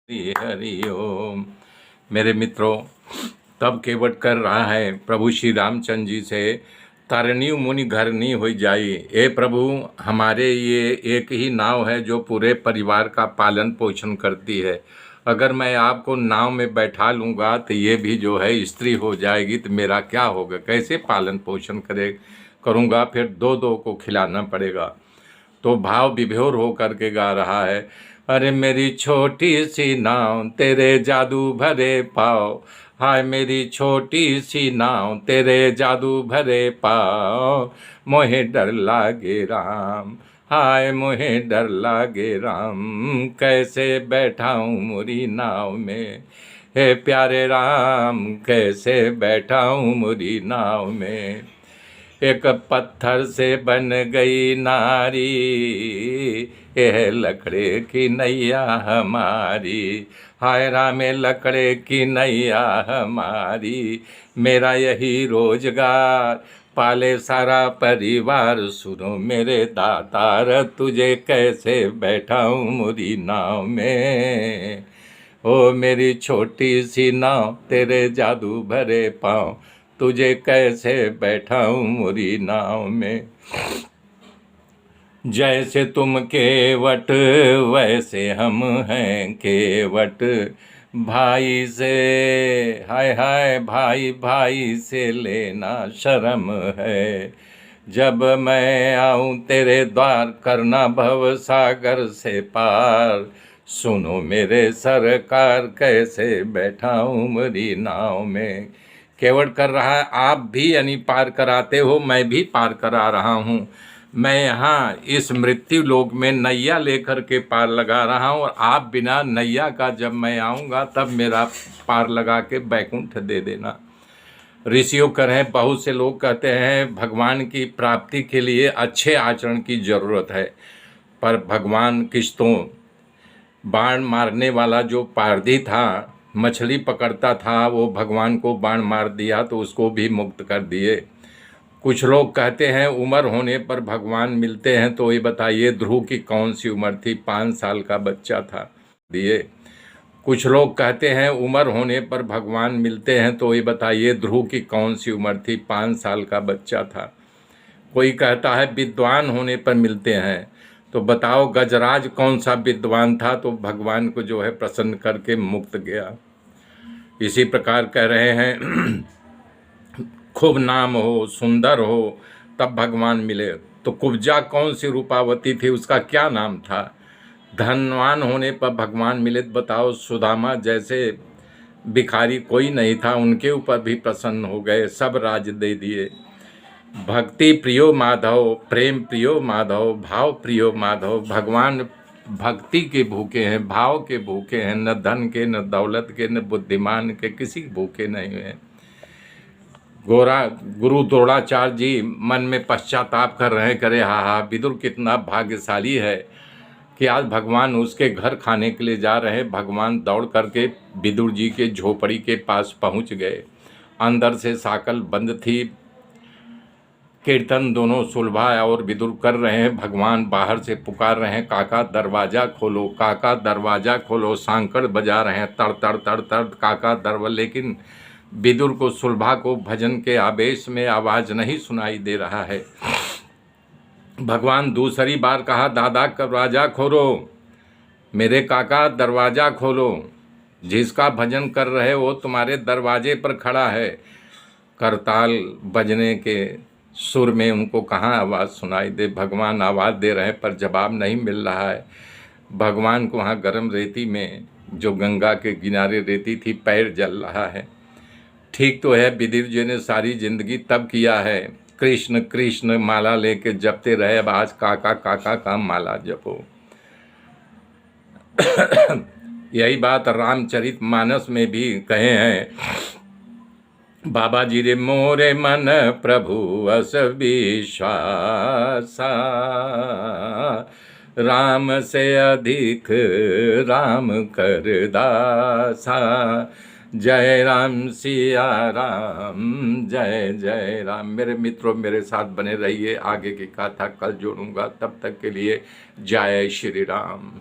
हरि हरि ओम। मेरे मित्रों, तब केवट कर रहा है प्रभु श्री रामचंद्र जी से, तारिणी मुनि घर नहीं हो जाई। ए प्रभु, हमारे ये एक ही नाव है जो पूरे परिवार का पालन पोषण करती है। अगर मैं आपको नाव में बैठा लूँगा तो ये भी जो है स्त्री हो जाएगी, तो मेरा क्या होगा? कैसे पालन पोषण करूँगा? फिर दो दो को खिलाना पड़ेगा। तो भाव विभोर हो करके गा रहा है, अरे मेरी छोटी सी नाव तेरे जादू भरे पाओ, हाय मेरी छोटी सी नाव तेरे जादू भरे पाओ, मोहे डर लागे राम, हाय मोहे डर लागे राम, कैसे बैठाऊं मुरी नाव में, हे प्यारे राम कैसे बैठाऊं मुरी नाव में। एक पत्थर से बन गई नारी, यह लकड़े की नैया हमारी, हाय रामे लकड़े की नैया हमारी, मेरा यही रोजगार पाले सारा परिवार, सुनो मेरे दातार तुझे कैसे बैठाऊं मुरी नाव में, ओ मेरी छोटी सी नाव तेरे जादू भरे पाँव, तुझे कैसे बैठाऊं मुरी नाव में। जैसे तुम केवट वैसे हम हैं केवट, भाई से हाय हाय भाई भाई से लेना शर्म है, जब मैं आऊं तेरे द्वार करना भव सागर से पार, सुनो मेरे सरकार कैसे बैठाऊं मुरी नाव में। केवट कर रहा है, आप भी यानी पार कराते हो, मैं भी पार करा रहा हूँ। मैं यहाँ इस मृत्यु लोक में नैया लेकर के पार लगा रहा हूँ, और आप बिना नैया का जब मैं आऊँगा तब मेरा पार लगा के बैकुंठ दे देना। ऋषियों करें, बहुत से लोग कहते हैं भगवान की प्राप्ति के लिए अच्छे आचरण की ज़रूरत है, पर भगवान किस्तों बाण मारने वाला जो पारधी था, मछली पकड़ता था, वो भगवान को बाण मार दिया तो उसको भी मुक्त कर दिए। कुछ लोग कहते हैं उम्र होने पर भगवान मिलते हैं, तो ये बताइए ध्रुव की कौन सी उम्र थी? 5 साल का बच्चा था, दिए। कुछ लोग कहते हैं उम्र होने पर भगवान मिलते हैं, तो ये बताइए ध्रुव की कौन सी उम्र थी? 5 साल का बच्चा था। कोई कहता है विद्वान होने पर मिलते हैं, तो बताओ गजराज कौन सा विद्वान था? तो भगवान को जो है प्रसन्न करके मुक्त गया। इसी प्रकार कह रहे हैं खूब नाम हो, सुंदर हो, तब भगवान मिले। तो कुब्जा कौन सी रूपावती थी, उसका क्या नाम था? धनवान होने पर भगवान मिले, बताओ सुदामा जैसे भिखारी कोई नहीं था, उनके ऊपर भी प्रसन्न हो गए, सब राज दे दिए। भक्ति प्रियो माधव, प्रेम प्रियो माधव, भाव प्रियो माधव। भगवान भक्ति के भूखे हैं, भाव के भूखे हैं, न धन के, न दौलत के, न बुद्धिमान के, किसी भूखे नहीं हैं। गुरु द्रोणाचार्य जी मन में पश्चाताप कर रहे हैं, करे हा हा विदुर कितना भाग्यशाली है कि आज भगवान उसके घर खाने के लिए जा रहे हैं। भगवान दौड़ करके विदुर जी के झोपड़ी के पास पहुंच गए। अंदर से साकल बंद थी, कीर्तन दोनों सुलभा और विदुर कर रहे हैं। भगवान बाहर से पुकार रहे हैं, काका दरवाज़ा खोलो, काका दरवाज़ा खोलो। सांकड़ बजा रहे हैं, तड़ तड़ तड़ तड़, काका दरवाज़ा। लेकिन विदुर को, सुलभा को भजन के आवेश में आवाज़ नहीं सुनाई दे रहा है। भगवान दूसरी बार कहा, दादा दरवाज़ा खोलो, मेरे काका दरवाज़ा खोलो, जिसका भजन कर रहे हो तुम्हारे दरवाजे पर खड़ा है। करताल बजने के सुर में उनको कहाँ आवाज़ सुनाई दे। भगवान आवाज़ दे रहे हैं पर जवाब नहीं मिल रहा है। भगवान को वहाँ गर्म रेती में, जो गंगा के किनारे रेती थी, पैर जल रहा है। ठीक तो है, विदुर जी ने सारी जिंदगी तब किया है, कृष्ण कृष्ण माला लेके जपते रहे, अब आज काका काका का माला जपो। यही बात रामचरितमानस में भी कहे हैं, बाबा जी रे मोरे मन प्रभु अस विश्वासा, राम से अधिक राम कर दासा, जय राम सिया राम, जय जय राम। मेरे मित्रों, मेरे साथ बने रहिए, आगे की कथा कल जोड़ूंगा। तब तक के लिए जय श्री राम।